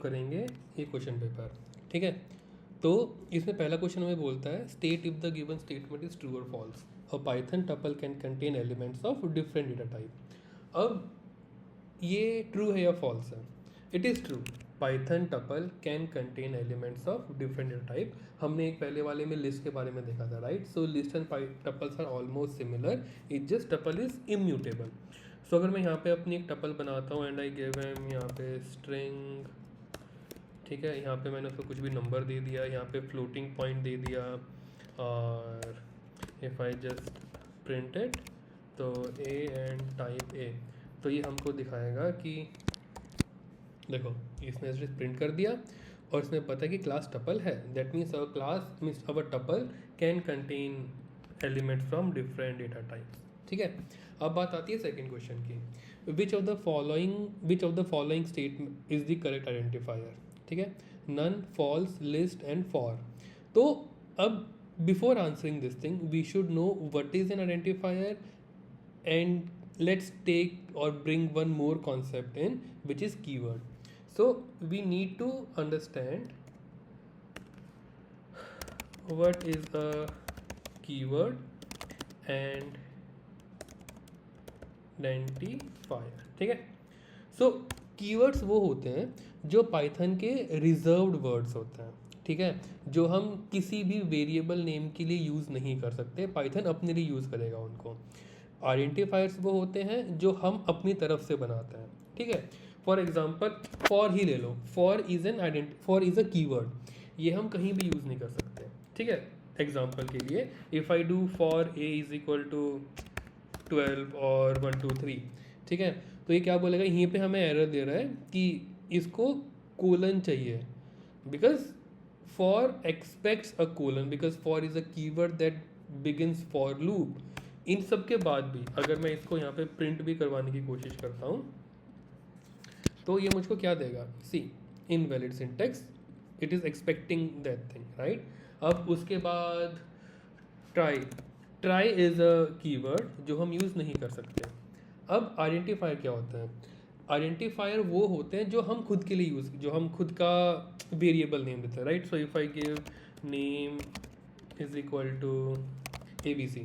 करेंगे ये question paper. ठीक है, तो इसमें पहला क्वेश्चन हमें बोलता है state if the given statement is true और false. A Python tuple can contain elements of different data type. अब ये ट्रू है या फॉल्स है? It is true. Python tuple can contain elements of different data type. हमने एक पहले वाले में लिस्ट के बारे में देखा था, right? So list and tuples are almost similar, it just tuple is immutable. So अगर मैं यहाँ पे अपनी एक टपल बनाता हूँ एंड आई गिव हिम यहाँ पे स्ट्रिंग, ठीक है, यहाँ पे मैंने उसको कुछ भी नंबर दे दिया, यहाँ पे फ्लोटिंग पॉइंट दे दिया, और if I just print it तो ए एंड टाइप ए, तो ये हमको दिखाएगा कि देखो इसने सिर्फ प्रिंट कर दिया और इसने पता कि क्लास टपल है। That means our class means our tuple can contain element from different data types. ठीक है, अब बात आती है सेकंड क्वेश्चन की। Which of the following state is the correct identifier? ठीक है, none, false, list and for. तो अब before answering this thing we should know what is an identifier, and let's take or bring one more concept in, which is keyword. So we need to understand what is a keyword and identifier. ठीक है, so keywords वो होते हैं जो Python के reserved words होते हैं। ठीक है, जो हम किसी भी वेरिएबल नेम के लिए यूज़ नहीं कर सकते, पाइथन अपने लिए यूज़ करेगा उनको। आइडेंटिफायर्स वो होते हैं जो हम अपनी तरफ से बनाते हैं। ठीक है, फॉर एग्जांपल फॉर ही ले लो, फॉर इज अ कीवर्ड, ये हम कहीं भी यूज़ नहीं कर सकते। ठीक है, एग्जांपल के लिए if I do for A is equal to 12 और 1 2 3, ठीक है, तो ये क्या बोलेगा, यहीं पे हमें एरर दे रहा है कि इसको कोलन चाहिए, because for expects a colon, because for is a keyword that begins for loop. इन सब के बाद भी अगर मैं इसको यहाँ पे प्रिंट भी करवाने की कोशिश करता हूँ तो ये मुझको क्या देगा, see invalid syntax, it is expecting that thing, right. अब उसके बाद ट्राई इज़ अ कीवर्ड जो हम यूज़ नहीं कर सकते। अब आइडेंटिफायर क्या होता है? आइडेंटिफायर वो होते हैं जो हम खुद के लिए यूज़, जो हम खुद का वेरिएबल नेम देते हैं, right. So if I give name is equal to ABC,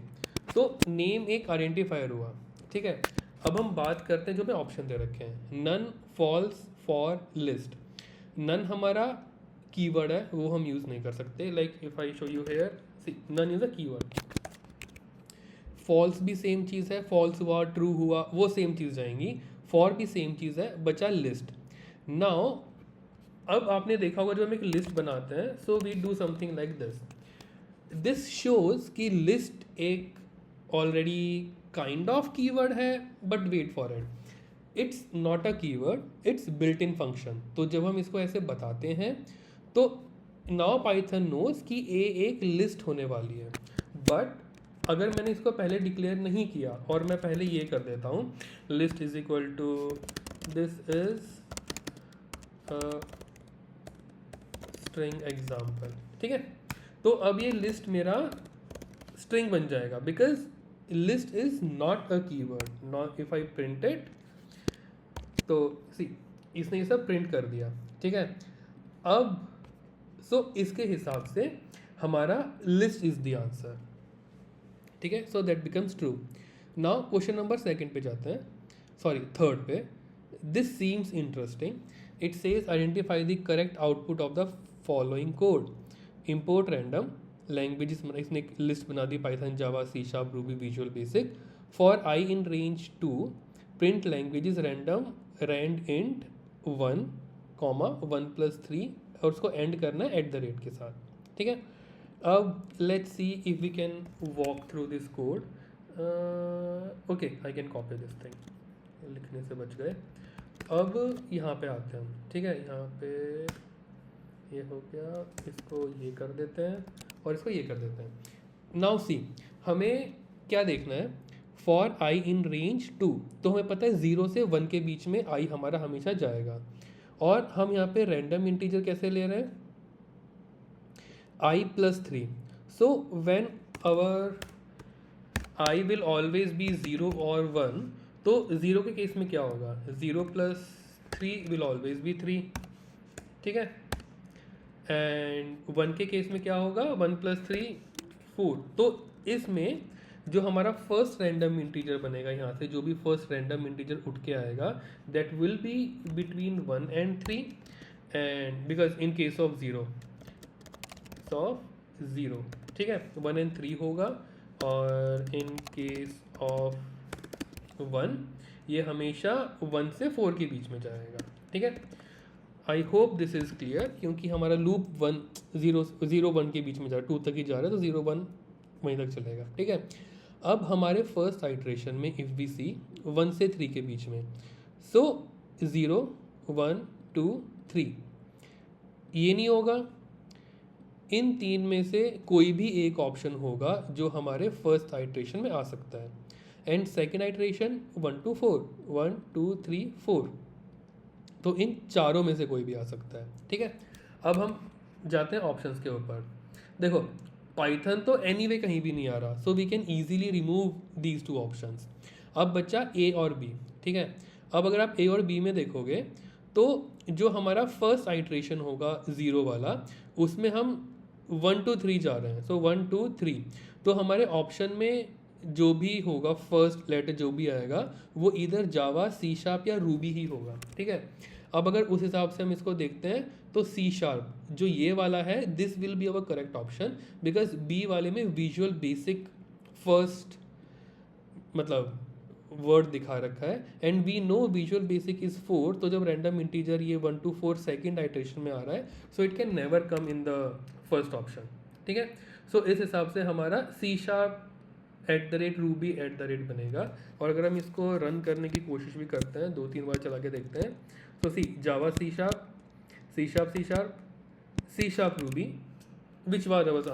तो नेम एक आइडेंटिफायर हुआ। ठीक है, अब हम बात करते हैं जो मैं ऑप्शन दे रखे हैं, none, false, for, list. None हमारा कीवर्ड है, वो हम यूज़ नहीं कर सकते, like if I show you here, see none is a keyword. False भी सेम चीज़ है, फॉल्स हुआ, ट्रू हुआ, वो सेम चीज़ जाएंगी। फॉर भी सेम चीज़ है, बचा लिस्ट। नाउ अब आपने देखा होगा जब हम एक लिस्ट बनाते हैं, so we do something like this shows कि लिस्ट एक ऑलरेडी काइंड ऑफ कीवर्ड है, but wait for it, it's not a keyword, it's built in function. तो जब हम इसको ऐसे बताते हैं तो नाउ पाइथन नोज कि ए एक लिस्ट होने वाली है। बट अगर मैंने इसको पहले डिक्लेयर नहीं किया और मैं पहले ये कर देता हूँ, list is equal to this is string example, ठीक है, तो अब ये लिस्ट मेरा स्ट्रिंग बन जाएगा, because list is not a keyword. Not if I print it, तो सी इसने ये सब प्रिंट कर दिया। ठीक है, अब इसके हिसाब से हमारा लिस्ट इज द आंसर। ठीक है, so that becomes true. Now question number second पे जाते हैं, सॉरी थर्ड पे। This seems interesting, it says identify the correct output of the following code. Import random languages, इसने एक लिस्ट बना दी, Python, Java, C sharp, Ruby, Visual Basic. For i in range 2 print languages random rand int 1 comma 1+3, और उसको and करना है @ के साथ। ठीक है, अब let's see if we can walk through this code. Okay, I can copy this thing, लिखने से बच गए। अब यहाँ पे आते हैं हम। ठीक है, यहाँ पे ये हो गया, इसको ये कर देते हैं और इसको ये कर देते हैं। नाउ सी, हमें क्या देखना है, फॉर आई इन रेंज 2, तो हमें पता है 0 से 1 के बीच में आई हमारा हमेशा जाएगा। और हम यहाँ पे रैंडम इंटीजर कैसे ले रहे हैं, i+3। So when our I will always be 0 और 1, तो 0 के केस में क्या होगा, 0+3 विल ऑलवेज बी 3। ठीक है। एंड 1 के केस में क्या होगा, 1 + 3 4। तो इसमें जो हमारा फर्स्ट रैंडम इंटीजर बनेगा, यहाँ से जो भी फर्स्ट रैंडम इंटीजर उठ के आएगा, that will be between 1 and 3, and because in case of zero, ठीक है, 1 and 3 होगा, और इन केस ऑफ 1 ये हमेशा 1 से 4 के बीच में जाएगा, ठीक है। I hope this is clear, क्योंकि हमारा लूप 0 1 के बीच में जा रहा है, 2 तक ही जा रहा है, तो 0 1 वहीं तक चलेगा, ठीक है। अब हमारे फर्स्ट आइट्रेशन में इफ़ वी सी 1 से 3 के बीच में, सो 0 1 2 3 ये नहीं होगा, इन 3 में से कोई भी एक ऑप्शन होगा जो हमारे फर्स्ट आइट्रेशन में आ सकता है। एंड सेकेंड आइट्रेशन 1 to 4, 1 2 3 4, तो इन चारों में से कोई भी आ सकता है, ठीक है। अब हम जाते हैं ऑप्शंस के ऊपर। देखो पाइथन तो एनीवे कहीं भी नहीं आ रहा, so we can easily remove these 2 options. अब बच्चा ए और बी, ठीक है। अब अगर आप ए और बी में देखोगे तो जो हमारा फर्स्ट आइट्रेशन होगा 0 वाला, उसमें हम 1 to 3 जा रहे हैं, सो 1 2 3, तो हमारे ऑप्शन में जो भी होगा फर्स्ट लेटर जो भी आएगा वो इधर जावा, सी शार्प या रूबी ही होगा, ठीक है। अब अगर उस हिसाब से हम इसको देखते हैं तो सी शार्प जो ये वाला है, this will be our correct option, because B वाले में विजुअल बेसिक फर्स्ट मतलब वर्ड दिखा रखा है, and we know visual basic is 4, तो जब रैंडम इंटीजर ये 1 to 4 सेकेंड आइट्रेशन में आ रहा है, so it can never come in the first option, ठीक है। सो इस हिसाब से हमारा सी शार्प @रूबी बनेगा। और अगर हम इसको रन करने की कोशिश भी करते हैं, 2-3 बार चला के देखते हैं, तो Java C sharp Ruby, which was our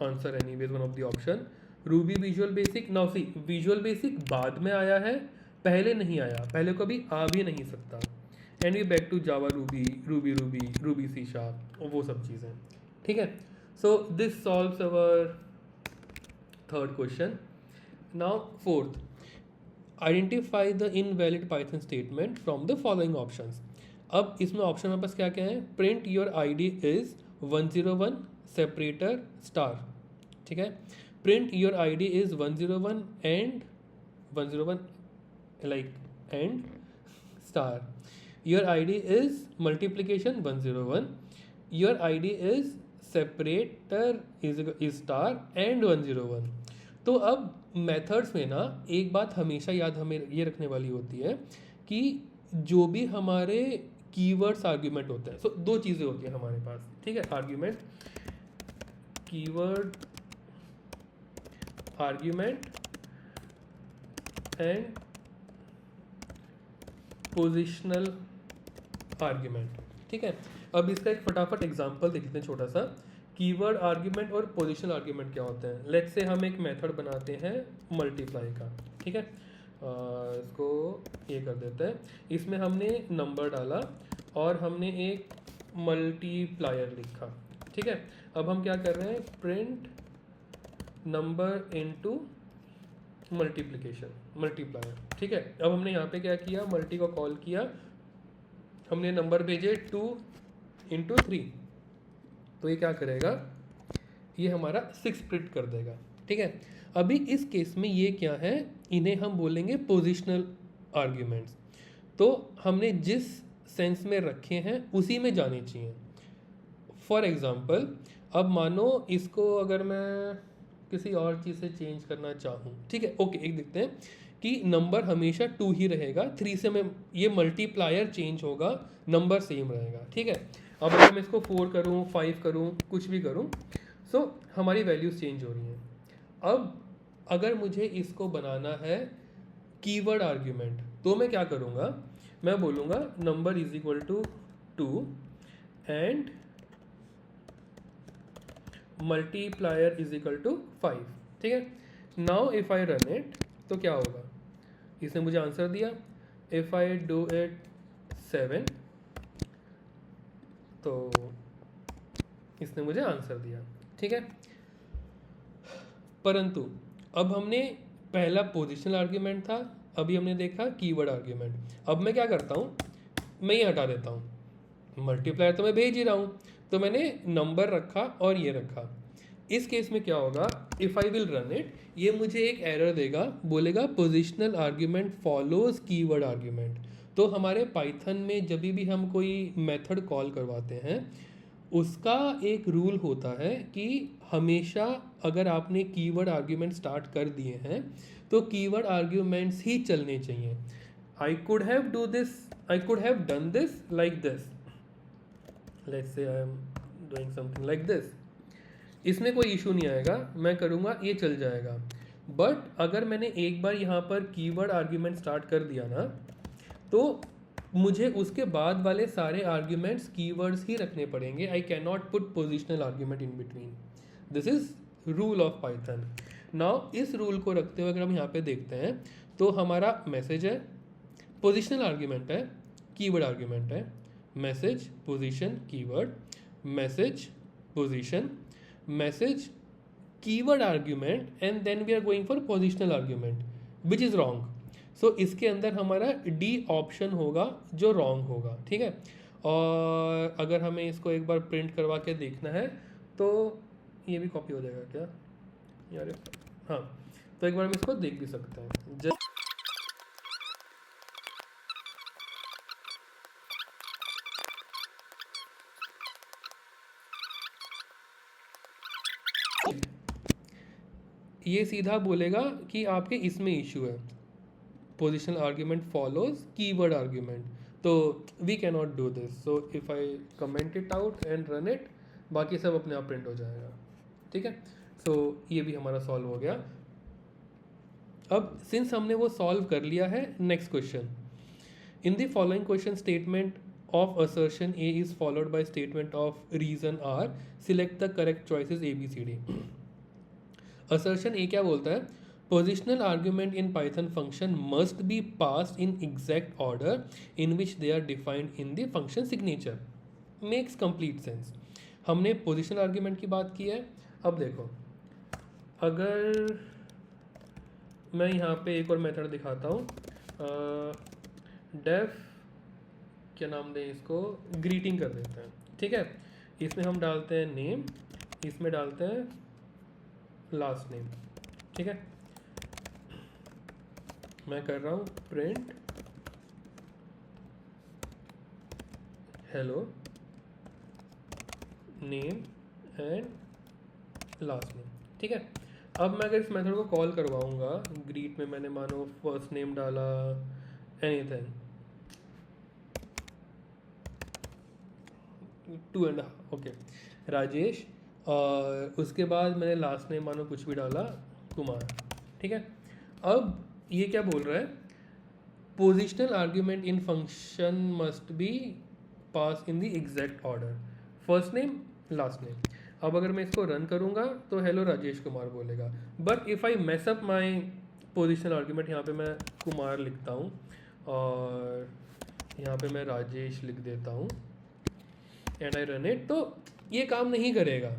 answer anyways, one of the option Ruby Visual Basic. Now see Visual Basic बाद में आया है, पहले नहीं आया, पहले कभी आ भी नहीं सकता। And we back to Java Ruby C sharp और वो सब चीज़ें, ठीक है। So this solves our third question. Now fourth, identify the invalid Python statement from the following options। अब इसमें ऑप्शन हमारे पास क्या क्या है, print your ID is 101 separator star, ठीक है। Print your ID is 101 and 101 like and star, your ID is multiplication 101, your ID is separator is star and 101। तो अब मेथड्स में ना एक बात हमेशा याद हमें ये रखने वाली होती है कि जो भी हमारे कीवर्ड्स आर्ग्यूमेंट होते हैं, सो 2 चीज़ें होती हैं हमारे पास, ठीक है। Argument, keyword argument and positional argument, ठीक है। अब इसका एक फटाफट एग्जांपल देखते हैं छोटा सा। कीवर्ड आर्ग्यूमेंट और पोजिशनल आर्ग्यूमेंट क्या होते हैं। लेट्स से हम एक मेथड बनाते हैं मल्टीप्लाई का, ठीक है। इसको ये कर देते हैं, इसमें हमने नंबर डाला और हमने एक मल्टीप्लायर लिखा, ठीक है। अब हम क्या कर रहे हैं, प्रिंट नंबर इनटू मल्टीप्लायर, ठीक है। अब हमने यहाँ पे क्या किया, मल्टी को कॉल किया, हमने नंबर भेजे 2 × 3, तो ये क्या करेगा, ये हमारा 6 प्रिंट कर देगा, ठीक है। अभी इस केस में ये क्या है, इन्हें हम बोलेंगे पोजिशनल आर्ग्यूमेंट्स। तो हमने जिस सेंस में रखे हैं उसी में जाने चाहिए। फॉर एग्जांपल, अब मानो इसको अगर मैं किसी और चीज़ से चेंज करना चाहूँ, ठीक है, ओके, एक देखते हैं कि नंबर हमेशा 2 ही रहेगा, 3 से मैं ये मल्टीप्लायर चेंज होगा, नंबर सेम रहेगा, ठीक है। अब अगर मैं इसको 4 करूँ, 5 करूँ, कुछ भी करूँ, सो हमारी वैल्यूज़ चेंज हो रही हैं। अब अगर मुझे इसको बनाना है कीवर्ड आर्ग्यूमेंट, तो मैं क्या करूँगा, मैं बोलूँगा number is equal to 2 and multiplier is equal to 5, ठीक है। Now if I run it, तो क्या होगा, इसने मुझे आंसर दिया। इफ़ आई डू इट 7, तो इसने मुझे आंसर दिया, ठीक है। परंतु अब हमने पहला पोजिशनल आर्ग्यूमेंट था, अभी हमने देखा कीवर्ड आर्ग्यूमेंट। अब मैं क्या करता हूँ, मैं ये हटा देता हूँ, मल्टीप्लायर तो मैं भेज ही रहा हूँ, तो मैंने नंबर रखा और ये रखा। इस केस में क्या होगा, if I will run it, ये मुझे एक एरर देगा, बोलेगा positional argument follows keyword argument. तो हमारे पाइथन में जब भी हम कोई मेथड कॉल करवाते हैं, उसका एक रूल होता है कि हमेशा अगर आपने कीवर्ड आर्ग्यूमेंट स्टार्ट कर दिए हैं तो कीवर्ड आर्ग्यूमेंट्स ही चलने चाहिए। I could have do this, I could have done this like this, let's say I am doing something like this, इसमें कोई इशू नहीं आएगा, मैं करूँगा ये चल जाएगा। बट अगर मैंने एक बार यहाँ पर कीवर्ड आर्ग्यूमेंट स्टार्ट कर दिया ना, तो मुझे उसके बाद वाले सारे आर्ग्यूमेंट्स कीवर्ड्स ही रखने पड़ेंगे। I can not put positional argument in between. This is rule of Python. Now इस रूल को रखते हुए अगर हम यहाँ पे देखते हैं तो हमारा मैसेज है, पोजिशनल आर्ग्यूमेंट है, कीवर्ड आर्ग्यूमेंट है, message position keyword, message position, message keyword argument, and then we are going for positional argument which is wrong. So इसके अंदर हमारा डी ऑप्शन होगा जो रॉन्ग होगा, ठीक है। और अगर हमें इसको एक बार प्रिंट करवा के देखना है तो ये भी कॉपी हो जाएगा क्या यार, हाँ, तो एक बार हम इसको देख भी सकते हैं। जस्ट ये सीधा बोलेगा कि आपके इसमें इशू है, positional argument follows keyword argument, तो we can not do this. So if I comment it out and run it, बाकी सब अपने आप प्रिंट हो जाएगा, ठीक है। सो ये भी हमारा सॉल्व हो गया। अब सिंस हमने वो सॉल्व कर लिया है, next question, in the following question statement of assertion A is followed by statement of reason R, select the correct choices A B C D। assertion A क्या बोलता है, positional argument in Python function must be passed in exact order in which they are defined in the function signature। makes complete sense। हमने positional argument की बात की है। अब देखो, अगर मैं यहाँ पे एक और मेथड दिखाता हूँ, डेफ क्या नाम दें इसको, ग्रीटिंग कर देते हैं, ठीक है। इसमें हम डालते हैं नेम, इसमें डालते हैं लास्ट नेम, ठीक है। मैं कर रहा हूँ print hello name and last name, ठीक है। अब मैं अगर इस मेथड को कॉल करवाऊँगा, ग्रीट में मैंने मानो फर्स्ट नेम डाला, एनीथिंग 2.5, ओके, राजेश, और उसके बाद मैंने लास्ट नेम मानो कुछ भी डाला, कुमार, ठीक है। अब ये क्या बोल रहा है, positional argument in function must be pass in the exact order, first name last name. अब अगर मैं इसको रन करूँगा तो हेलो राजेश कुमार बोलेगा, but if I mess up my positional argument, यहाँ पे मैं कुमार लिखता हूँ और यहाँ पे मैं राजेश लिख देता हूँ एंड आई रन इट, तो ये काम नहीं करेगा,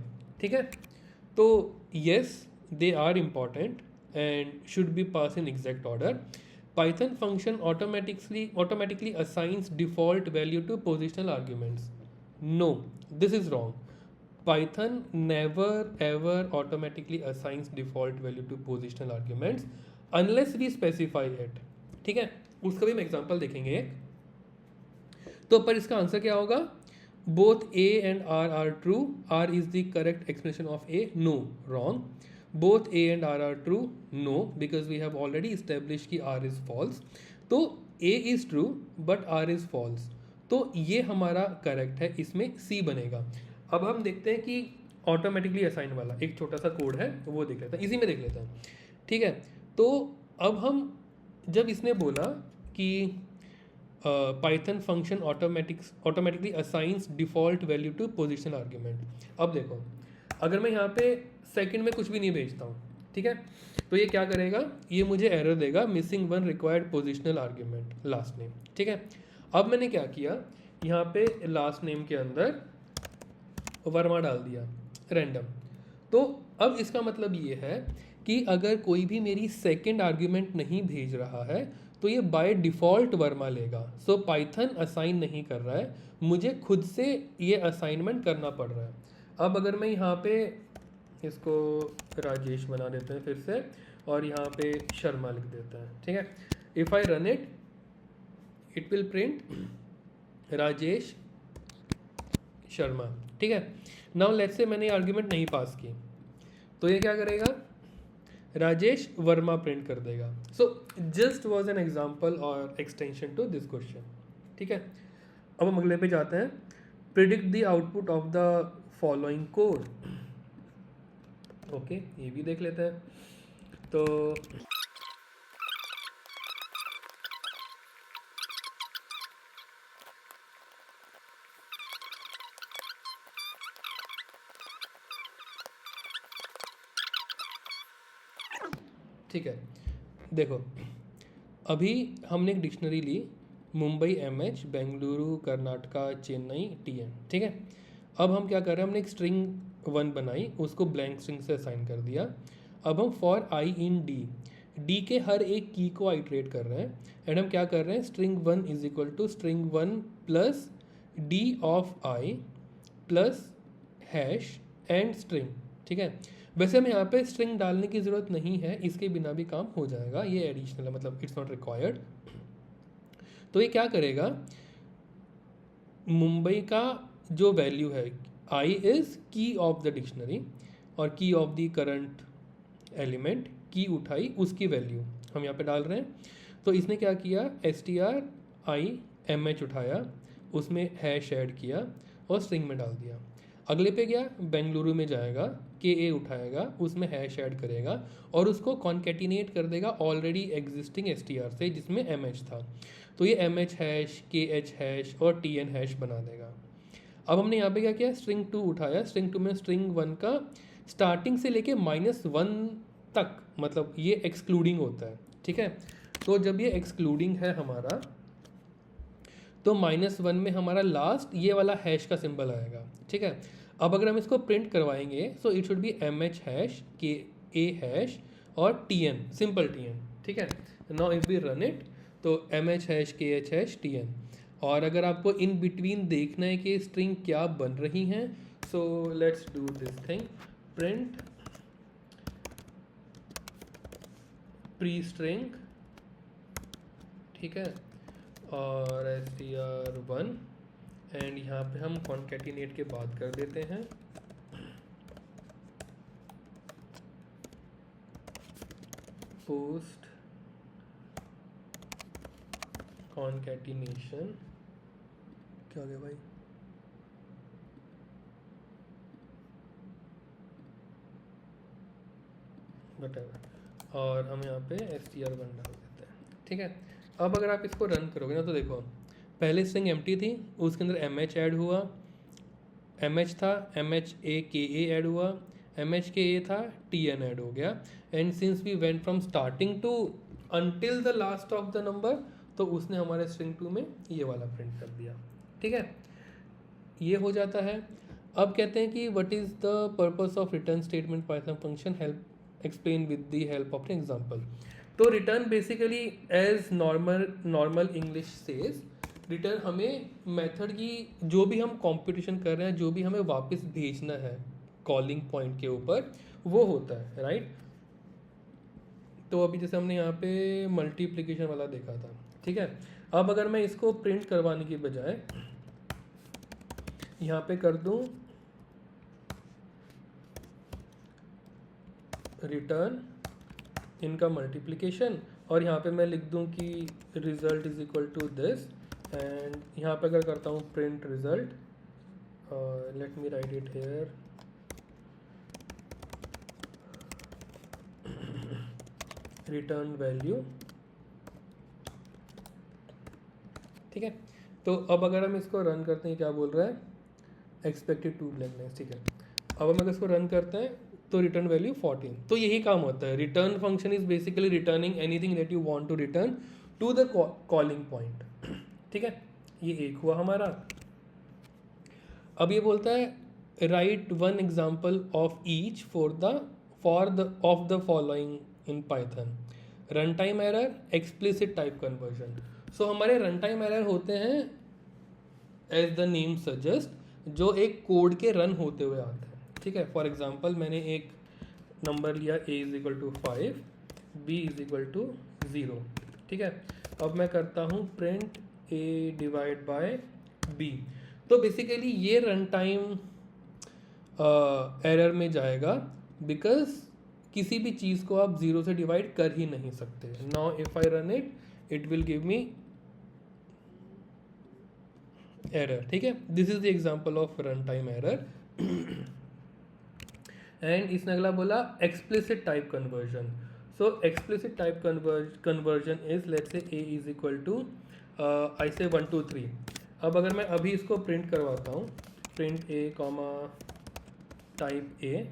ठीक है। तो yes, they are important and should be pass in exact order. Python function automatically assigns default value to positional arguments। No, this is wrong। Python never ever automatically assigns default value to positional arguments unless we specify it, ठीक है। उसका भी हम example देखेंगे एक। तो पर इसका आंसर क्या होगा, both A and R are true, R is the correct explanation of A, no, wrong। both A and R are true, no, because we have already established कि R is false। तो A is true but R is false, तो ये हमारा correct है, इसमें C बनेगा। अब हम देखते हैं कि ऑटोमेटिकली असाइन वाला एक छोटा सा कोड है, तो वो देख लेते हैं, इसी में देख लेते हैं, ठीक है। तो अब हम जब इसने बोला कि Python function automatically assigns default value to positional argument, अब देखो अगर मैं यहाँ पे सेकंड में कुछ भी नहीं भेजता हूँ, ठीक है, तो ये क्या करेगा, ये मुझे एरर देगा, missing one required positional argument last name, ठीक है। अब मैंने क्या किया, यहाँ पे लास्ट नेम के अंदर वर्मा डाल दिया रैंडम। तो अब इसका मतलब ये है कि अगर कोई भी मेरी सेकंड आर्ग्यूमेंट नहीं भेज रहा है तो ये बाय डिफ़ॉल्ट वर्मा लेगा। सो पाइथन असाइन नहीं कर रहा है, मुझे खुद से ये असाइनमेंट करना पड़ रहा है। अब अगर मैं यहाँ पे इसको राजेश बना देते हैं फिर से, और यहाँ पे शर्मा लिख देते हैं, ठीक है। If I run it, it will print Rajesh Sharma, ठीक है। नाउ लेट्स से मैंने आर्ग्यूमेंट नहीं पास की, तो ये क्या करेगा, राजेश वर्मा प्रिंट कर देगा। So just was an example और एक्सटेंशन टू दिस क्वेश्चन, ठीक है। अब हम अगले पे जाते हैं, predict the output of the following code. Okay, ये भी देख लेते हैं। तो ठीक है, देखो अभी हमने एक डिक्शनरी ली, मुंबई MH, बेंगलुरु कर्नाटका चेन्नई TN, ठीक है। अब हम क्या कर रहे हैं, हमने एक स्ट्रिंग 1 बनाई, उसको ब्लैंक स्ट्रिंग से असाइन कर दिया। अब हम फॉर आई इन डी के हर एक की को आइट्रेट कर रहे हैं, एंड हम क्या कर रहे हैं, string 1 is equal to string 1 plus D of I plus hash and string, ठीक है। वैसे हमें यहाँ पे स्ट्रिंग डालने की ज़रूरत नहीं है, इसके बिना भी काम हो जाएगा, ये एडिशनल है, मतलब इट्स नॉट रिक्वायर्ड। तो ये क्या करेगा, मुंबई का जो वैल्यू है, आई इज़ की ऑफ द डिक्शनरी और की ऑफ द करंट एलिमेंट, की उठाई उसकी वैल्यू हम यहाँ पे डाल रहे हैं। तो इसने क्या किया, str_i_mh उठाया, उसमें हैश ऐड किया और स्ट्रिंग में डाल दिया। अगले पे गया, बेंगलुरु में जाएगा, KA उठाएगा, उसमें हैश ऐड करेगा और उसको कॉन्केटिनेट कर देगा ऑलरेडी एग्जिस्टिंग str से जिसमें MH था। तो ये MH हैश, KH हैश और TN हैश बना देगा। अब हमने यहाँ पे क्या किया, स्ट्रिंग 2 उठाया, स्ट्रिंग 2 में स्ट्रिंग 1 का स्टार्टिंग से लेके -1 तक, मतलब ये एक्सक्लूडिंग होता है, ठीक है। तो जब ये एक्सक्लूडिंग है हमारा, तो -1 में हमारा लास्ट ये वाला हैश का सिंबल आएगा, ठीक है। अब अगर हम इसको प्रिंट करवाएंगे, so it should be MH hash, KA hash और TN, सिंपल TN, ठीक है। Now if we run it, तो MH hash, KH hash, TN। और अगर आपको इन बिटवीन देखना है कि स्ट्रिंग क्या बन रही हैं, so let's do this thing, print pre string, ठीक है, और str1, एंड यहाँ पे हम कॉन्केटिनेट के बाद कर देते हैं पोस्ट कॉन्केटिनेशन, क्या हो गया भाई, वटेवर, और हम यहाँ पे str1 डाल देते हैं, ठीक है। अब अगर आप इसको रन करोगे ना, तो देखो पहले स्ट्रिंग एम्प्टी थी, उसके अंदर MH ऐड हुआ, MH था, MHA_KA ऐड हुआ, MHKA था, TN ऐड हो गया, and since we went from starting to until the last of the number, तो उसने हमारे स्ट्रिंग 2 में ये वाला प्रिंट कर दिया, ठीक है। ये हो जाता है। अब कहते हैं कि what is the purpose of return statement Python function, help explain with the help of an example. तो return basically as normal English says, return हमें मेथड की जो भी हम कंपटीशन कर रहे हैं, जो भी हमें वापस भेजना है कॉलिंग पॉइंट के ऊपर, वो होता है, राइट। तो अभी जैसे हमने यहाँ पे मल्टीप्लिकेशन वाला देखा था, ठीक है। अब अगर मैं इसको प्रिंट करवाने की बजाय यहाँ पे कर दूँ रिटर्न इनका मल्टीप्लिकेशन, और यहाँ पे मैं लिख दूँ कि result is equal to this, and यहाँ पे अगर करता हूँ print result, let me write it here, return value, ठीक है। तो अब अगर हम इसको रन करते हैं, क्या बोल रहा है, एक्सपेक्टेड टू ब्लैंकनेस, ठीक है। अब हम अगर इसको रन करते हैं, तो रिटर्न वैल्यू 14। तो यही काम होता है, return function is basically returning anything that you want to return to the calling point, ठीक है। ये एक हुआ हमारा। अब ये बोलता है write one example of each for the of the following in Python, run time error, explicit type conversion. So हमारे रन टाइम एरर होते हैं एज द नेम सजेस्ट जो एक कोड के रन होते हुए आते हैं, ठीक है। फॉर एग्जांपल मैंने एक नंबर लिया a is equal to 5, b is equal to 0, ठीक है। अब मैं करता हूँ print a divide by b, तो बेसिकली ये रन टाइम एरर में जाएगा बिकॉज किसी भी चीज़ को आप 0 से डिवाइड कर ही नहीं सकते। Now if I run it, it will give me error, ठीक है। This is the example of run time error. And इसने अगला बोला explicit type conversion. So explicit type conversion is let's say a is equal to I say 1 2 3। अब अगर मैं अभी इसको प्रिंट करवाता हूँ, print a comma type a,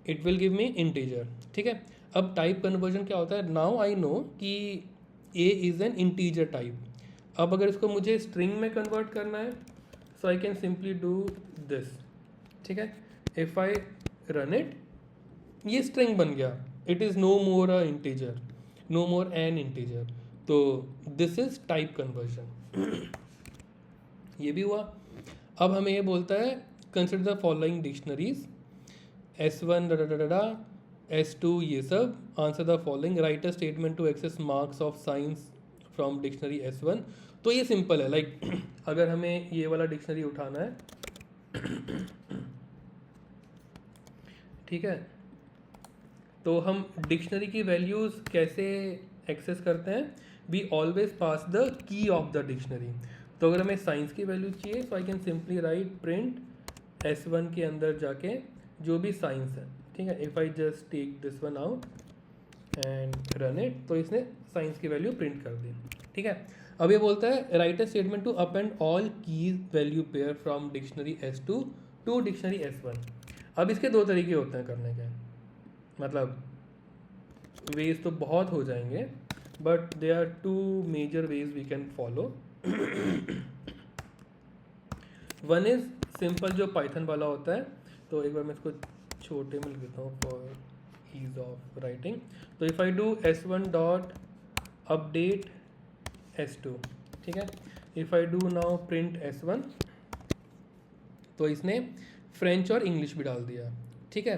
it will give me integer, ठीक है। अब टाइप कन्वर्जन क्या होता है, नाउ आई नो कि a is an integer type. अब अगर इसको मुझे स्ट्रिंग में कन्वर्ट करना है, so I can simply do this, ठीक है। इफ आई रन इट, ये स्ट्रिंग बन गया, it is no more a integer, no more an integer. तो दिस इज टाइप कन्वर्जन। ये भी हुआ। अब हमें ये बोलता है consider the following dictionaries, S1 S2 ये सब, answer the following, write a statement to access marks of science from dictionary S1। तो ये सिंपल है, लाइक अगर हमें ये वाला डिक्शनरी उठाना है, ठीक है, तो हम डिक्शनरी की वैल्यूज़ कैसे एक्सेस करते हैं, we always pass the key of the dictionary. तो अगर हमें साइंस की वैल्यू चाहिए, so I can simply write print S1 के अंदर जाके जो भी साइंस है, ठीक है। If I just take this one out and run it, तो इसने साइंस की वैल्यू प्रिंट कर दी, ठीक है। अब ये बोलता है write a statement to append all keys value pair from dictionary S2 to dictionary S1। अब इसके दो तरीके होते हैं करने के, मतलब वेज तो बहुत हो जाएंगे, but there are two major ways we can follow. One is simple जो पाइथन वाला होता है, तो एक बार मैं इसको छोटे में लिख देता हूँ फॉर ईज ऑफ राइटिंग। तो if I do S1 dot update S2, ठीक है, if I do now print S1, तो इसने फ्रेंच और इंग्लिश भी डाल दिया, ठीक है।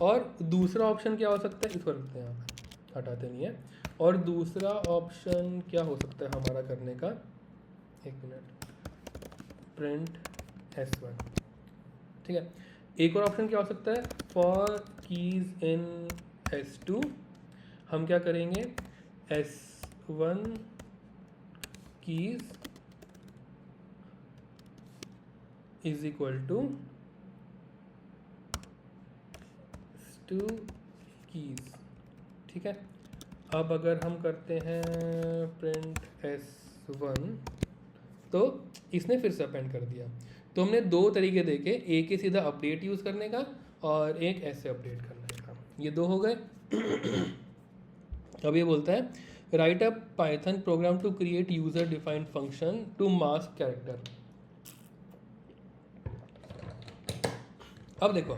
और दूसरा ऑप्शन क्या हो सकता है, इसको रखते हैं यहाँ पे, हटाते नहीं है। और दूसरा ऑप्शन क्या हो सकता है हमारा करने का, एक मिनट, प्रिंट S1, ठीक है। एक और ऑप्शन क्या हो सकता है, फॉर कीज इन S2 हम क्या करेंगे, S1 keys is equal to S2 keys, ठीक है। अब अगर हम करते हैं प्रिंट S1, तो इसने फिर से अपेंड कर दिया। तो हमने दो तरीके देखे, एक ही सीधा अपडेट यूज़ करने का और एक ऐसे अपडेट करने का, ये दो हो गए। अब ये बोलता है write a Python program to create user defined function to mask character. अब देखो,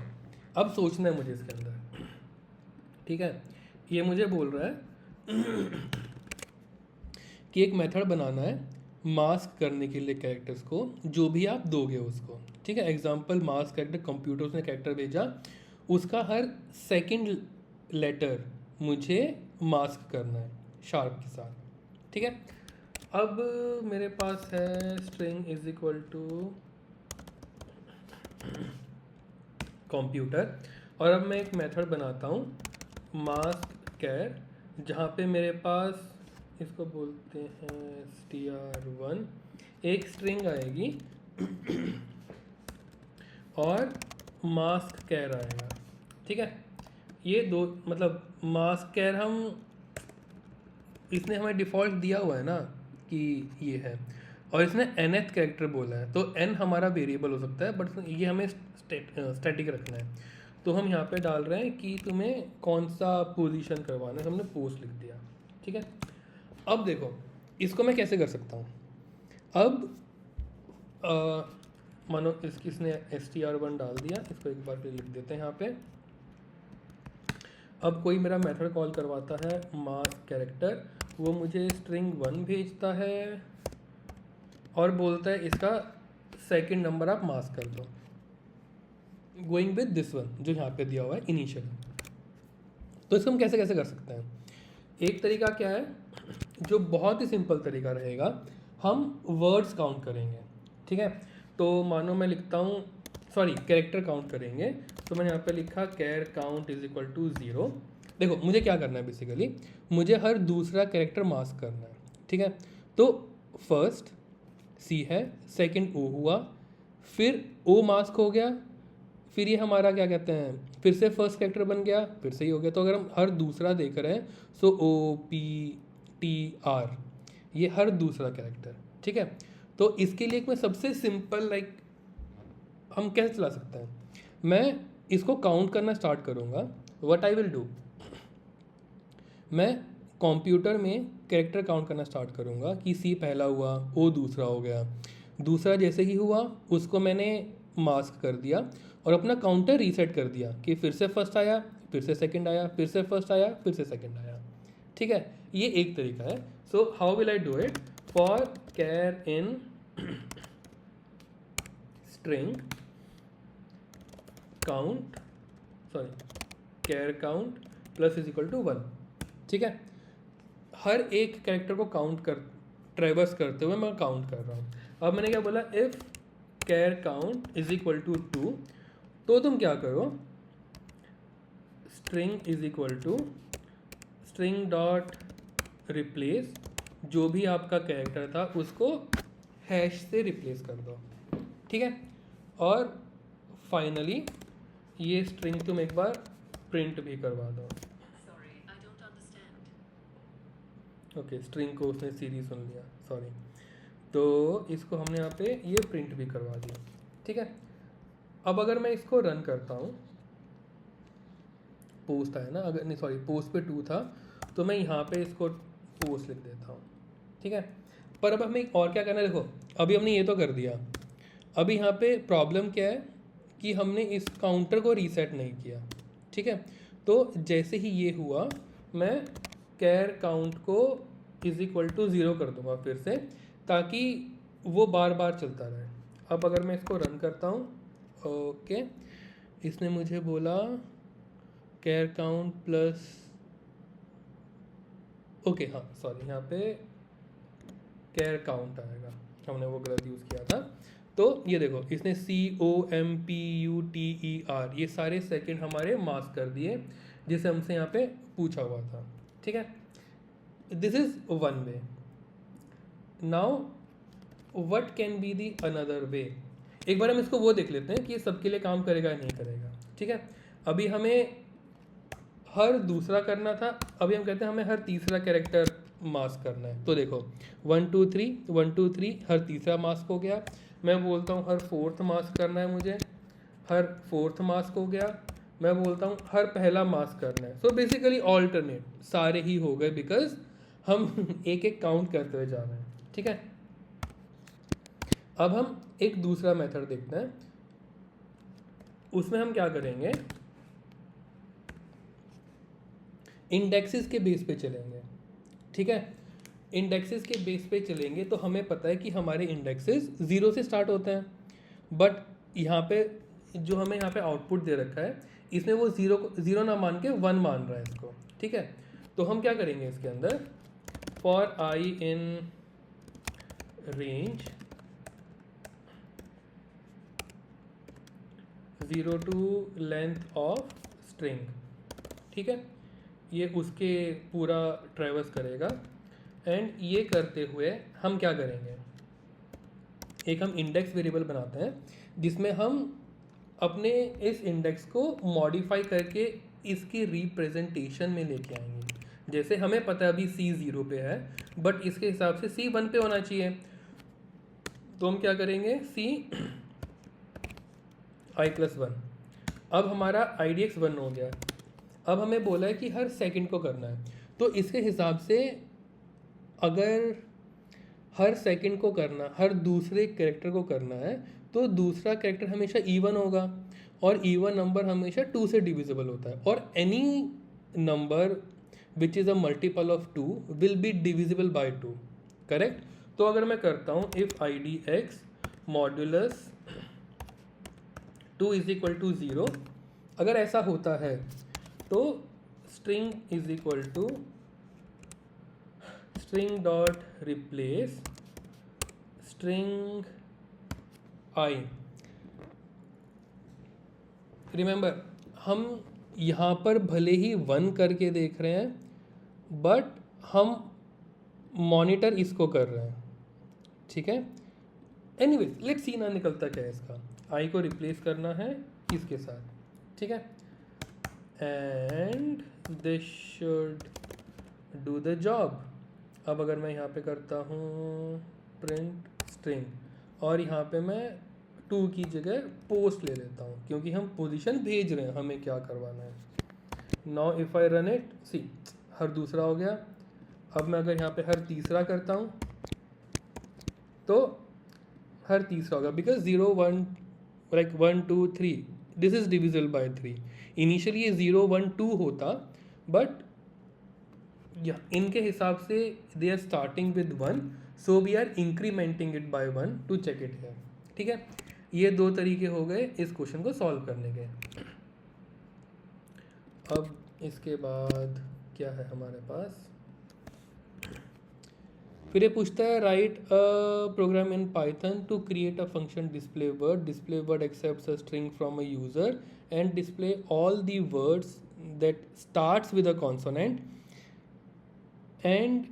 अब सोचना है मुझे इसके अंदर, ठीक है। ये मुझे बोल रहा है कि एक मेथड बनाना है मास्क करने के लिए कैरेक्टर्स को, जो भी आप दोगे उसको, ठीक है। एग्जांपल मास्क कैरेक्टर, कंप्यूटर उसने कैरेक्टर भेजा, उसका हर सेकंड लेटर मुझे मास्क करना है शार्प के साथ, ठीक है। अब मेरे पास है string is equal to computer, और अब मैं एक मेथड बनाता हूँ मास्क कैर, जहाँ पे मेरे पास, इसको बोलते हैं str1, एक स्ट्रिंग आएगी और मास्क कैर आएगा, ठीक है। ये दो, मतलब मास्क कैर हम, इसने हमें डिफ़ॉल्ट दिया हुआ है ना कि ये है, और इसने nth कैरेक्टर बोला है, तो n हमारा वेरिएबल हो सकता है, बट ये हमें स्टैटिक रखना है। तो हम यहाँ पे डाल रहे हैं कि तुम्हें कौन सा पोजीशन करवाना है, हमने पोस्ट लिख दिया, ठीक है। अब देखो इसको मैं कैसे कर सकता हूँ। अब मानो इसने str1 डाल दिया, इसको एक बार फिर लिख देते हैं यहाँ पे, अब कोई मेरा मेथड कॉल करवाता है मास्क कैरेक्टर, वो मुझे स्ट्रिंग 1 भेजता है और बोलता है इसका सेकंड नंबर आप मास्क कर दो, गोइंग विद दिस वन जो यहाँ पे दिया हुआ है इनिशियली। तो इसको हम कैसे कैसे कर सकते हैं? एक तरीका क्या है, जो बहुत ही सिंपल तरीका रहेगा, हम वर्ड्स काउंट करेंगे, ठीक है। तो मानो मैं लिखता हूँ, सॉरी कैरेक्टर काउंट करेंगे, तो मैंने यहाँ पे लिखा कैर काउंट इज इक्वल टू 0। देखो मुझे क्या करना है, बेसिकली मुझे हर दूसरा कैरेक्टर मास्क करना है, ठीक है। तो फर्स्ट सी है, सेकंड ओ हुआ, फिर ओ मास्क हो गया, फिर ये हमारा क्या कहते हैं, फिर से फर्स्ट कैरेक्टर बन गया, फिर से ही हो गया। तो अगर हम हर दूसरा देख रहे हैं, सो ओ पी टी आर, ये हर दूसरा कैरेक्टर, ठीक है। तो इसके लिए मैं सबसे सिंपल हम कैसे चला सकते हैं, मैं इसको काउंट करना स्टार्ट करूँगा। व्हाट आई विल डू, मैं कंप्यूटर में कैरेक्टर काउंट करना स्टार्ट करूँगा कि सी पहला हुआ, ओ दूसरा हो गया, दूसरा जैसे ही हुआ उसको मैंने मास्क कर दिया और अपना काउंटर रीसेट कर दिया कि फिर से फर्स्ट आया, फिर से सेकंड आया, फिर से फर्स्ट आया, फिर से सेकंड आया, ठीक है। ये एक तरीका है। So how will I do it, for char in string count, sorry char count plus is equal to 1, ठीक है। हर एक कैरेक्टर को काउंट कर, ट्रेवर्स करते हुए मैं काउंट कर रहा हूँ। अब मैंने क्या बोला, if char count is equal to 2, तो तुम क्या करो, string is equal to string dot replace, जो भी आपका कैरेक्टर था उसको हैश से रिप्लेस कर दो, ठीक है। और फाइनली ये स्ट्रिंग तुम एक बार प्रिंट भी करवा दो। ओके, स्ट्रिंग को उसने सीरीज सुन लिया, सॉरी। तो इसको हमने यहाँ पे ये प्रिंट भी करवा दिया, ठीक है। अब अगर मैं इसको रन करता हूँ, पोस्ट आया ना, अगर नहीं सॉरी पोस्ट पे 2 था, तो मैं यहाँ पे इसको पोस्ट लिख देता हूँ, ठीक है। पर अब हमें और क्या करना है, देखो अभी हमने ये तो कर दिया, अभी यहाँ पे प्रॉब्लम क्या है कि हमने इस काउंटर को रीसेट नहीं किया, ठीक है। तो जैसे ही ये हुआ, मैं कैर काउंट को इज इक्वल टू 0 कर दूंगा फिर से, ताकि वो बार बार चलता रहे। अब अगर मैं इसको रन करता हूँ, ओके, इसने मुझे बोला कैर काउंट प्लस, ओके हाँ सॉरी, यहाँ पे कैर काउंट आएगा, हमने वो गलत यूज़ किया था। तो ये देखो इसने COMPUTER ये सारे सेकंड हमारे मास्क कर दिए, जिसे हमसे यहाँ पे पूछा हुआ था, ठीक है। This is one way. Now what can be the another way, एक बार हम इसको वो देख लेते हैं कि ये सबके लिए काम करेगा या नहीं करेगा, ठीक है। अभी हमें हर दूसरा करना था, अभी हम कहते हैं हमें हर तीसरा कैरेक्टर मास्क करना है। तो देखो 1 2 3 1 2 3 हर तीसरा मास्क हो गया। मैं बोलता हूँ हर फोर्थ मास्क करना है मुझे, हर फोर्थ मास्क हो गया। मैं बोलता हूँ हर पहला मास्क करना है। सो बेसिकली ऑल्टरनेट सारे ही हो गए, बिकॉज हम एक एक काउंट करते हुए जा रहे हैं, ठीक है। अब हम एक दूसरा मेथड देखते हैं, उसमें हम क्या करेंगे, इंडेक्सेस के बेस पे चलेंगे, ठीक है। इंडेक्सेस के बेस पे चलेंगे तो हमें पता है कि हमारे इंडेक्सेस 0 से स्टार्ट होते हैं, बट यहाँ पे जो हमें यहाँ पे आउटपुट दे रखा है, इसमें वो 0 ना मान के 1 मान रहा है इसको, ठीक है। तो हम क्या करेंगे इसके अंदर, for i in range 0 to length of string, ठीक है। ये उसके पूरा ट्रेवर्स करेगा। एंड ये करते हुए हम क्या करेंगे, एक हम इंडेक्स वेरिएबल बनाते हैं जिसमें हम अपने इस इंडेक्स को मॉडिफाई करके इसकी रिप्रेजेंटेशन में लेके आएंगे। जैसे हमें पता है अभी C 0 पे है, बट इसके हिसाब से C 1 पे होना चाहिए। तो हम क्या करेंगे, C i+1। अब हमारा IDX 1 हो गया। अब हमें बोला है कि हर सेकंड को करना है, तो इसके हिसाब से अगर हर सेकंड को करना, हर दूसरे कैरेक्टर को करना है, तो दूसरा कैरेक्टर हमेशा इवन होगा और इवन नंबर हमेशा 2 से डिविजिबल होता है। और any number which is a multiple of 2 will be divisible by 2, correct. तो अगर मैं करता हूँ if I D X modulus 2 is equal to 0, अगर ऐसा होता है तो string is equal to string dot replace string I. Remember हम यहाँ पर भले ही 1 करके देख रहे हैं बट हम मॉनिटर इसको कर रहे हैं, ठीक है. एनीवेज लेट्स सी ना निकलता क्या है इसका. आई को रिप्लेस करना है इसके साथ, ठीक है. And this should do the job. अब अगर मैं यहाँ पे करता हूँ प्रिंट स्ट्रिंग और यहाँ पे मैं 2 की जगह पोस्ट ले लेता हूँ क्योंकि हम पोजीशन भेज रहे हैं, हमें क्या करवाना है. Now if I run it, see हर दूसरा हो गया. अब मैं अगर यहाँ पे हर तीसरा करता हूँ तो हर तीसरा होगा because 0 1 like 1 2 3 this is divisible by 3. Initially ये 0 1 2 होता बट या इनके हिसाब से they are starting with 1, so we are incrementing it by 1 to check it है, ठीक है. ये 2 तरीके हो गए इस क्वेश्चन को सॉल्व करने के. अब इसके बाद क्या है हमारे पास, फिर ये पूछता है write a program in Python to create a function display word accepts a string from a user and display all the words that starts with a consonant and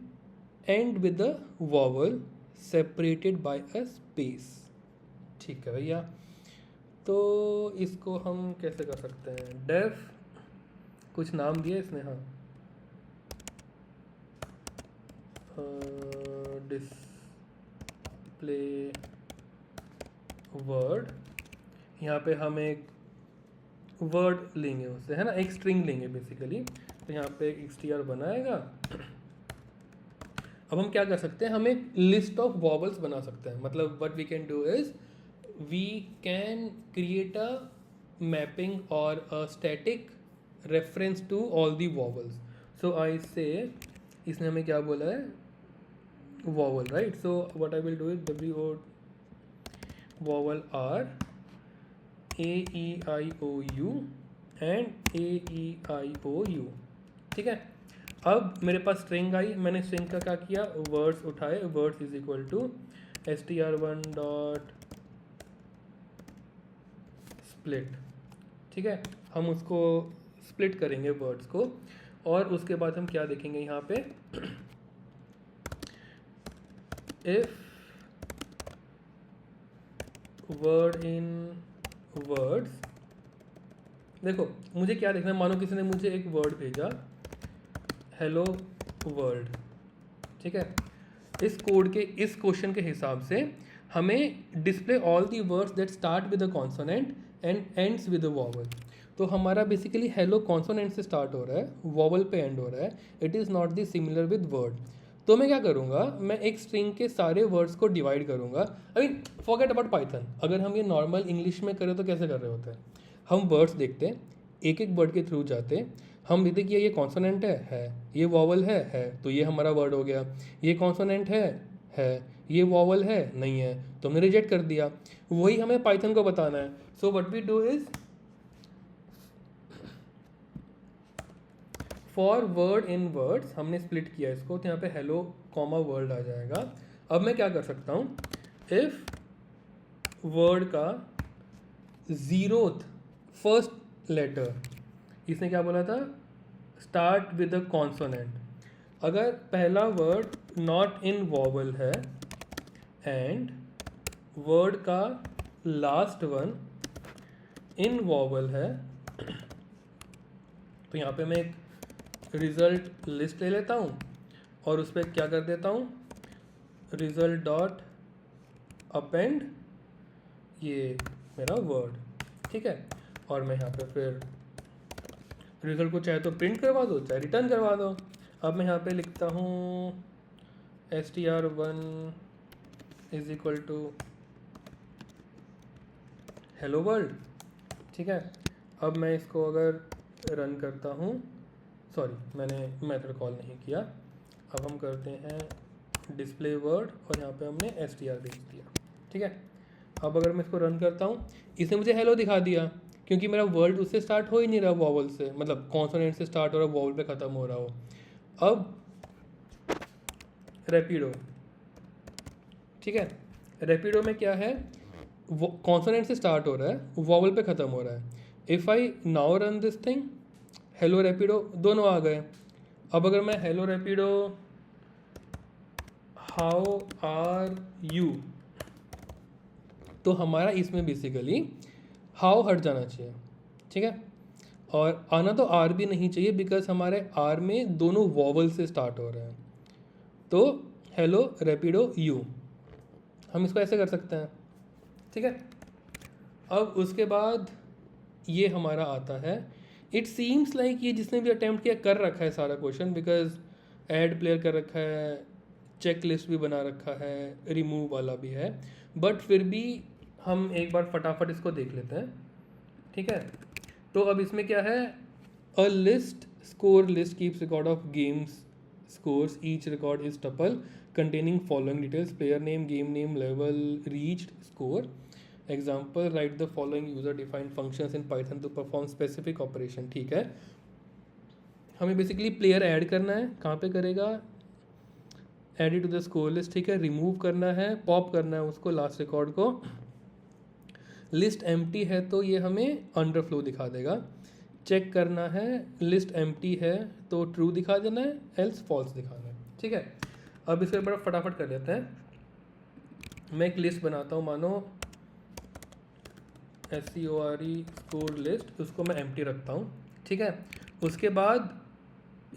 end with a vowel separated by a space. ठीक है भैया. तो इसको हम कैसे कर सकते हैं. डेफ कुछ नाम दिया इसने, हाँ डिस्प्ले वर्ड. यहाँ पे हम एक वर्ड लेंगे उससे, है ना, एक स्ट्रिंग लेंगे बेसिकली. तो यहाँ पे एक str बनाएगा. अब हम क्या कर सकते हैं, हम एक लिस्ट ऑफ वॉवल्स बना सकते हैं. मतलब what we can do is we can create a mapping और a static reference to all the vowels. So I say इसने हमें क्या बोला है, vowel, right. So what I will do is WO vowel are AEIOU and AEIOU, ठीक है. अब मेरे पास स्ट्रिंग आई, मैंने स्ट्रिंग का क्या किया, वर्ड्स उठाए. Words is equal to str1 dot split, ठीक है. हम उसको स्प्लिट करेंगे वर्ड्स को और उसके बाद हम क्या देखेंगे यहाँ पे, इफ वर्ड इन वर्ड्स. देखो मुझे क्या देखना है, मानो किसी ने मुझे एक वर्ड भेजा हेलो वर्ल्ड, ठीक है. इस कोड के इस क्वेश्चन के हिसाब से हमें display all the words that start with a consonant and ends with a vowel. तो हमारा बेसिकली हेलो कॉन्सोनेंट से स्टार्ट हो रहा है, वॉवल पे एंड हो रहा है. It is not the similar with word. तो मैं क्या करूँगा, मैं एक स्ट्रिंग के सारे वर्ड्स को डिवाइड करूँगा. I mean forget about Python. अगर हम ये नॉर्मल इंग्लिश में करें तो कैसे कर रहे होते हैं, हम वर्ड्स देखते हैं, एक एक वर्ड के थ्रू जाते हैं, हम देखते कि ये कॉन्सोनेंट है, ये वॉवल है, तो ये हमारा वर्ड हो गया. ये कॉन्सोनेंट है, ये वॉवल है, नहीं है, तो हमने रिजेक्ट कर दिया. वही हमें पाइथन को बताना है. So what we do is for word in words हमने स्प्लिट किया इसको, तो यहाँ पे हेलो कॉमा वर्ल्ड आ जाएगा. अब मैं क्या कर सकता हूँ, इफ वर्ड का 0th फर्स्ट लेटर, इसने क्या बोला था, स्टार्ट विद अ कॉन्सोनेंट. अगर पहला वर्ड नॉट इन वॉवल है एंड वर्ड का लास्ट वन इन वॉवल है, तो यहाँ पे मैं एक रिजल्ट लिस्ट ले लेता हूँ और उस पर क्या कर देता हूँ, रिजल्ट डॉट अपेंड ये मेरा वर्ड, ठीक है. और मैं यहाँ पे फिर रिजल्ट को चाहे तो प्रिंट करवा दो चाहे रिटर्न करवा दो. अब मैं यहाँ पे लिखता हूँ str1 is equal to hello world, ठीक है. अब मैं इसको अगर रन करता हूँ, सॉरी मैंने मेथड कॉल नहीं किया। अब हम करते हैं डिस्प्ले वर्ड और यहाँ पे हमने str भेज दिया, ठीक है। अब अगर मैं इसको रन करता हूँ, इसने मुझे हेलो दिखा दिया क्योंकि मेरा वर्ड उससे स्टार्ट हो ही नहीं रहा, वॉवल से, मतलब कॉन्सोनेंट से स्टार्ट हो रहा, वॉवल पे ख़त्म हो रहा हो। अब रैपिडो, ठीक है, रैपिडो में क्या है, वो कॉन्सोनेंट से स्टार्ट हो रहा है, वॉवल पे ख़त्म हो रहा है। If I now run this thing, hello Rapido दोनों आ गए। अब अगर मैं hello Rapido how are you, तो हमारा इसमें बेसिकली हाउ हट जाना चाहिए, ठीक है। और आना तो आर भी नहीं चाहिए बिकॉज हमारे आर में दोनों वॉवल से स्टार्ट हो रहे हैं। तो हेलो रैपिडो यू, हम इसको ऐसे कर सकते हैं, ठीक है। अब उसके बाद ये हमारा आता है, इट सीम्स लाइक ये जिसने भी अटैम्प्ट किया कर रखा है सारा क्वेश्चन, बिकॉज ऐड प्लेयर कर रखा है, चेक लिस्ट भी बना रखा है, रिमूव वाला भी है, बट फिर भी हम एक बार फटाफट इसको देख लेते हैं, ठीक है। तो अब इसमें क्या है, a list score list keeps record of games scores, each record is tuple containing following details: player name, game name, level reached, score. Example, write the following user defined functions in python to perform specific operation, ठीक है। हमें basically player add करना है, कहाँ पे करेगा, add to the score list, ठीक है। रिमूव करना है, पॉप करना है उसको लास्ट रिकॉर्ड को। लिस्ट एम्प्टी है तो ये हमें अंडरफ्लो दिखा देगा। चेक करना है, लिस्ट एम्प्टी है तो ट्रू दिखा देना है, एल्स फॉल्स दिखाना है, ठीक है। अब इसको एक बार फटाफट कर लेते हैं। मैं एक लिस्ट बनाता हूँ, मानो SCORE स्कोर लिस्ट, उसको मैं एम्प्टी रखता हूँ, ठीक है। उसके बाद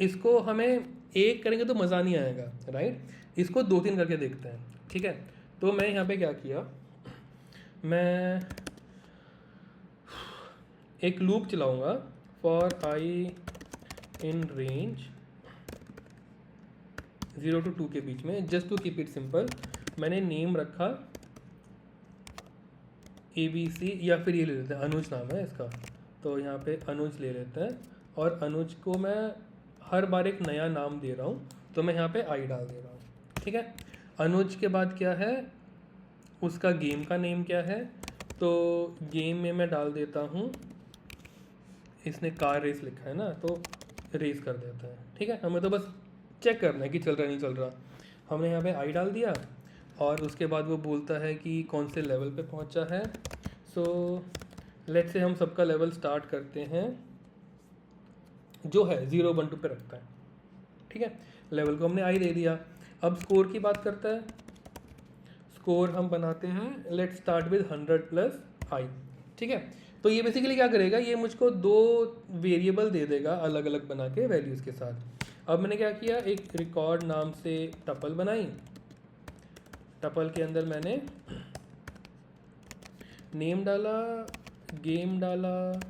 इसको हमें एक करेंगे तो मज़ा नहीं आएगा, राइट। इसको 2-3 करके देखते हैं, ठीक है। तो मैं यहाँ पे क्या किया, मैं एक लूप चलाऊँगा for i in range 0 to 2 के बीच में, just to keep it simple. मैंने नेम रखा ABC, या फिर ये ले लेते हैं, अनुज नाम है इसका, तो यहाँ पे अनुज ले लेते हैं। और अनुज को मैं हर बार एक नया नाम दे रहा हूँ, तो मैं यहाँ पे आई डाल दे रहा हूँ, ठीक है। अनुज के बाद क्या है, उसका गेम का नेम क्या है, तो गेम में मैं डाल देता हूँ, इसने कार रेस लिखा है ना, तो रेस कर देता है, ठीक है। हमें तो बस चेक करना है कि चल रहा नहीं चल रहा। हमने यहाँ पे आई डाल दिया और उसके बाद वो बोलता है कि कौन से लेवल पे पहुँचा है। सो लेट्स से हम सबका लेवल स्टार्ट करते हैं, जो है 0 1 2 पे रखता है, ठीक है। लेवल को हमने आई दे दिया। अब स्कोर की बात करता है, स्कोर हम बनाते हैं, लेट्स स्टार्ट विद 100 प्लस आई, ठीक है। तो ये बेसिकली क्या करेगा, ये मुझको 2 वेरिएबल दे देगा अलग अलग बना के वैल्यूज़ के साथ। अब मैंने क्या किया, एक रिकॉर्ड नाम से टपल बनाई, टपल के अंदर मैंने नेम डाला, गेम डाला,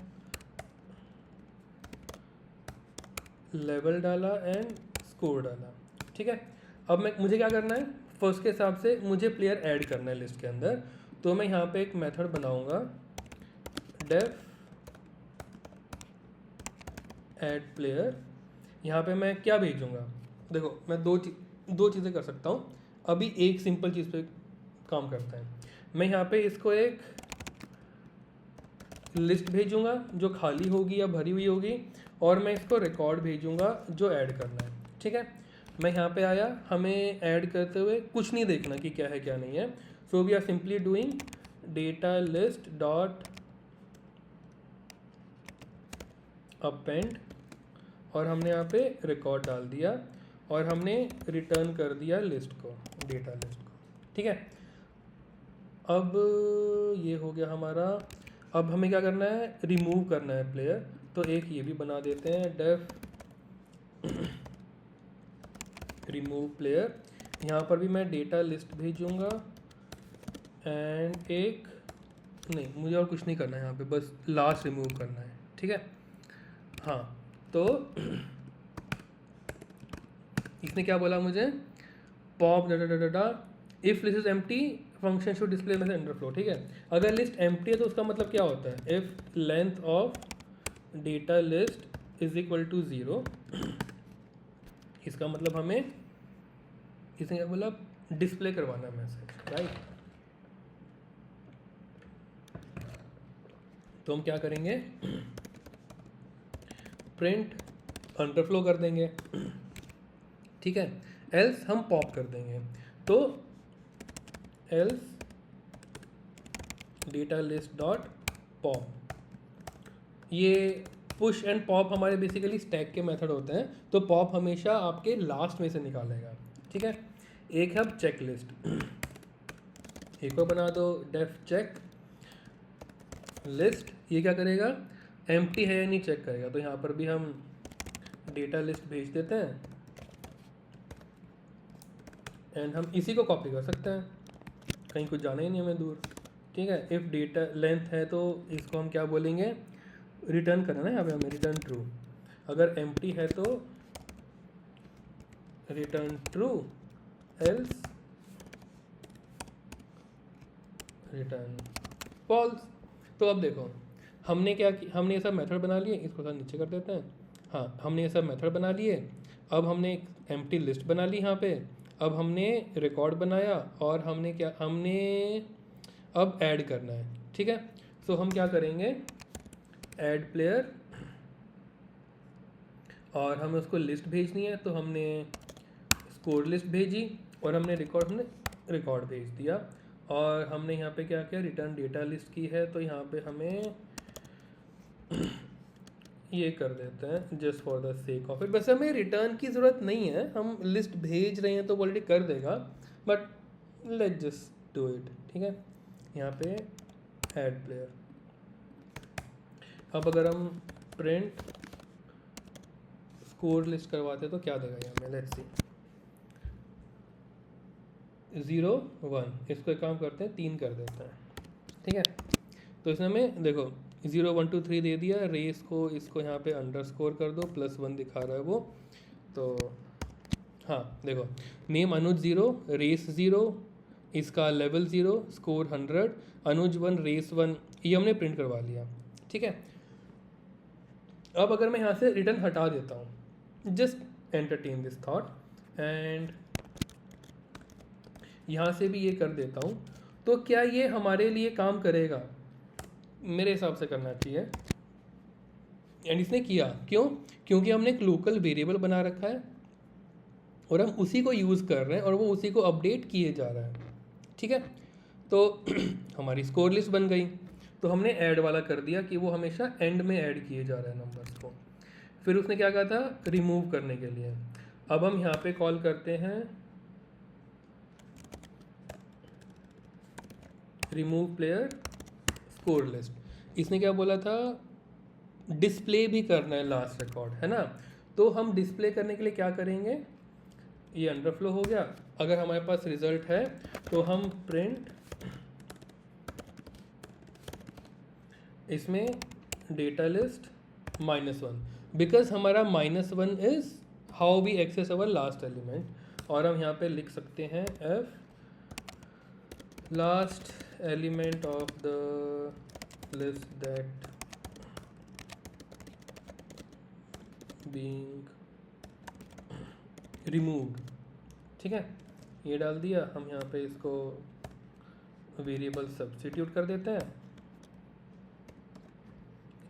लेवल डाला एंड स्कोर डाला, ठीक है। अब मुझे क्या करना है, फर्स्ट के हिसाब से मुझे प्लेयर ऐड करना है लिस्ट के अंदर, तो मैं यहाँ पे एक मेथड बनाऊँगा, डेफ ऐड प्लेयर। यहाँ पे मैं क्या भेजूँगा, देखो मैं दो चीज़ें कर सकता हूँ। अभी एक सिंपल चीज़ पे काम करता है, मैं यहाँ पे इसको एक लिस्ट भेजूँगा जो खाली होगी या भरी हुई होगी, और मैं इसको रिकॉर्ड भेजूँगा जो ऐड करना है, ठीक है। मैं यहाँ पे आया, हमें ऐड करते हुए कुछ नहीं देखना कि क्या है क्या नहीं है। So we are simply doing data list dot append, और हमने यहाँ पे रिकॉर्ड डाल दिया और हमने रिटर्न कर दिया लिस्ट को, डेटा लिस्ट को, ठीक है। अब ये हो गया हमारा। अब हमें क्या करना है, रिमूव करना है प्लेयर, तो एक ये भी बना देते हैं, डेफ रिमूव प्लेयर। यहाँ पर भी मैं डेटा लिस्ट भेजूँगा एंड एक नहीं, मुझे और कुछ नहीं करना है यहाँ पे, बस लास्ट रिमूव करना है, ठीक है। हाँ, तो इसने क्या बोला मुझे, pop data data data, if list is empty function should display message underflow, ठीक है। अगर लिस्ट एम्प्टी है तो उसका मतलब क्या होता है, if length of data list is equal to 0, इसका मतलब हमें इसने क्या बोला, डिस्प्ले करवाना मैसेज, राइट। तो हम क्या करेंगे, प्रिंट अंडरफ्लो कर देंगे, ठीक है, एल्स हम पॉप कर देंगे। तो else data list dot pop, ये पुश एंड पॉप हमारे बेसिकली स्टैक के मेथड होते हैं, तो पॉप हमेशा आपके लास्ट में से निकालेगा, ठीक है। एक है अब चेक लिस्ट, एक को बना दो डेफ चेक लिस्ट, ये क्या करेगा, एम्प्टी है या नहीं चेक करेगा। तो यहाँ पर भी हम डेटा लिस्ट भेज देते हैं एंड हम इसी को कॉपी कर सकते हैं, कहीं कुछ जाना ही नहीं हमें दूर, ठीक है। इफ़ डेटा लेंथ है तो इसको हम क्या बोलेंगे, रिटर्न करना है यहाँ पे हमें, रिटर्न ट्रू। अगर एम्प्टी है तो return true, else return false. तो अब देखो हमने क्या हमने ये सब मेथड बना लिए, इसको थोड़ा नीचे कर देते हैं। हाँ, हमने ये सब मेथड बना लिए। अब हमने एक एम्प्टी लिस्ट बना ली यहाँ पे। अब हमने रिकॉर्ड बनाया और हमने अब ऐड करना है, ठीक है। सो हम क्या करेंगे, ऐड प्लेयर, और हमें उसको लिस्ट भेजनी है, तो हमने स्कोर लिस्ट भेजी और हमने रिकॉर्ड भेज दिया। और हमने यहाँ पे क्या किया, रिटर्न डेटा लिस्ट की है, तो यहाँ पे हमें ये कर देते हैं just for the sake of it. वैसे हमें रिटर्न की ज़रूरत नहीं है, हम लिस्ट भेज रहे हैं तो ऑलरेडी कर देगा, but let's just do it, ठीक है। यहाँ पे ऐड प्लेयर, अब अगर हम प्रिंट स्कोर लिस्ट करवाते तो क्या देगा यहाँ में, लेट्स सी 0 1, इसको एक काम करते हैं 3 कर देते हैं, ठीक है। तो इसमें हमें देखो 0 1 2 3 दे दिया, रेस को इसको यहाँ पे अंडरस्कोर कर दो, +1 दिखा रहा है वो। तो हाँ देखो, नेम अनुज 0, रेस 0, इसका लेवल 0, स्कोर 100, अनुज 1, रेस 1, ये हमने प्रिंट करवा लिया, ठीक है। अब अगर मैं यहाँ से रिटर्न हटा देता हूँ, just entertain this thought, and यहाँ से भी ये कर देता हूँ, तो क्या ये हमारे लिए काम करेगा? मेरे हिसाब से करना चाहिए। एंड इसने किया, क्यों? क्योंकि हमने एक लोकल वेरिएबल बना रखा है और हम उसी को यूज़ कर रहे हैं और वो उसी को अपडेट किए जा रहा है, ठीक है। तो हमारी स्कोर लिस्ट बन गई। तो हमने ऐड वाला कर दिया कि वो हमेशा एंड में ऐड किए जा रहे हैं नंबर्स को। फिर उसने क्या कहा था, रिमूव करने के लिए। अब हम यहाँ पे कॉल करते हैं रिमूव प्लेयर स्कोर लिस्ट। इसने क्या बोला था, डिस्प्ले भी करना है लास्ट रिकॉर्ड, है ना। तो हम डिस्प्ले करने के लिए क्या करेंगे, ये अंडरफ्लो हो गया। अगर हमारे पास रिजल्ट है तो हम प्रिंट इसमें डेटा लिस्ट -1, बिकॉज हमारा -1 is how we access our last element. और हम यहाँ पे लिख सकते हैं if last element of the list that being removed, ठीक है। ये डाल दिया। हम यहाँ पे इसको वेरिएबल सब्स्टिट्यूट कर देते हैं,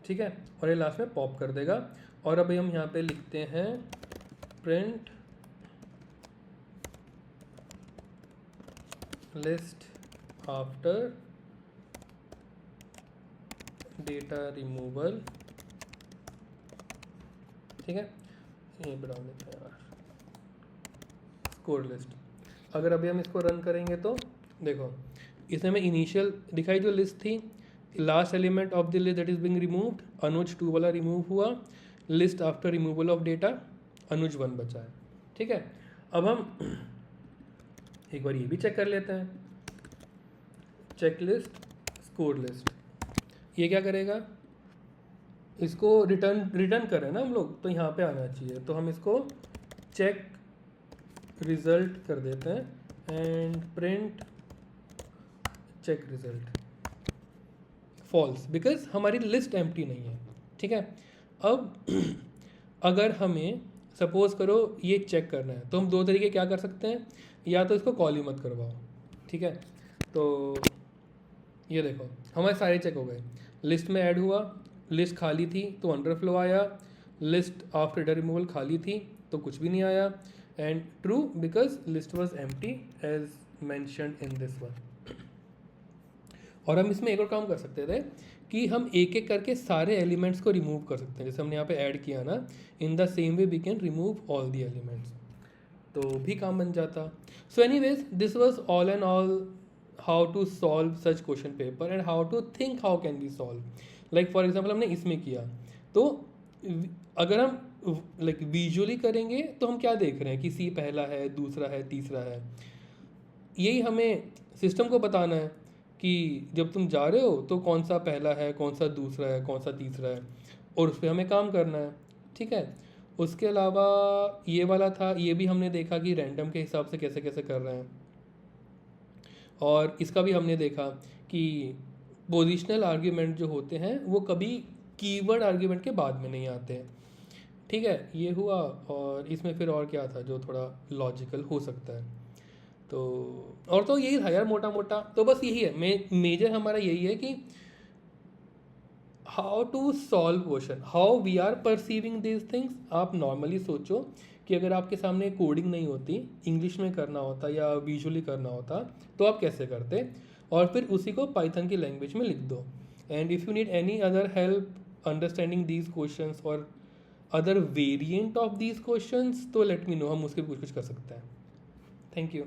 ठीक है, और ये लास्ट में पॉप कर देगा। और अभी हम यहाँ पे लिखते हैं print list after data removal, ठीक है। ये बना लेते हैं यार स्कोर लिस्ट। अगर अभी हम इसको रन करेंगे तो देखो, इसमें हमें इनिशियल दिखाई जो लिस्ट थी, last element of the list that is being removed, Anuj 2 वाला रिमूव हुआ, list after removal of data Anuj 1 बचा है, ठीक है। अब हम एक बार ये भी चेक कर लेते हैं, चेक लिस्ट स्कोर लिस्ट। ये क्या करेगा, इसको रिटर्न कर रहे हैं ना हम लोग, तो यहाँ पे आना चाहिए। तो हम इसको चेक रिजल्ट कर देते हैं and print check result false, because हमारी लिस्ट एम्प्टी नहीं है, ठीक है। अब अगर हमें सपोज करो ये चेक करना है तो हम दो तरीके क्या कर सकते हैं, या तो इसको कॉल ही मत करवाओ, ठीक है। तो ये देखो हमारे सारे चेक हो गए, लिस्ट में ऐड हुआ, लिस्ट खाली थी तो अंडरफ्लो आया, लिस्ट आफ्टर डेटा रिमूवल खाली थी तो कुछ भी नहीं आया, and true because list was empty as mentioned in this one. और हम इसमें एक और काम कर सकते थे कि हम एक एक करके सारे एलिमेंट्स को रिमूव कर सकते हैं, जैसे हमने यहाँ पे ऐड किया ना, in the same way we can remove all the elements, तो भी काम बन जाता। So anyways this was all and all how to solve such question paper and how to think how can be solve. Like for example हमने इसमें किया, तो अगर हम लाइक विजुअली करेंगे तो हम क्या देख रहे हैं कि सी पहला है, दूसरा है, तीसरा है, यही हमें सिस्टम को बताना है कि जब तुम जा रहे हो तो कौन सा पहला है, कौन सा दूसरा है, कौन सा तीसरा है, और उस पर हमें काम करना है, ठीक है। उसके अलावा ये वाला था, ये भी हमने देखा कि रैंडम के हिसाब से कैसे कैसे कर रहे हैं, और इसका भी हमने देखा कि पोजिशनल आर्ग्यूमेंट जो होते हैं वो कभी कीवर्ड आर्ग्यूमेंट के बाद में नहीं आते हैं, ठीक है। ये हुआ, और इसमें फिर और क्या था जो थोड़ा लॉजिकल हो सकता है, तो और तो यही था यार मोटा मोटा, तो बस यही है, मेजर हमारा यही है कि how to solve question, how we are perceiving this things. आप नॉर्मली सोचो कि अगर आपके सामने कोडिंग नहीं होती, इंग्लिश में करना होता या विजुअली करना होता, तो आप कैसे करते, और फिर उसी को पाइथन की लैंग्वेज में लिख दो। And if you need any other help understanding these questions और other variant of these questions, तो लेट मी नो, हम उसके कुछ कुछ कर सकते हैं। Thank you.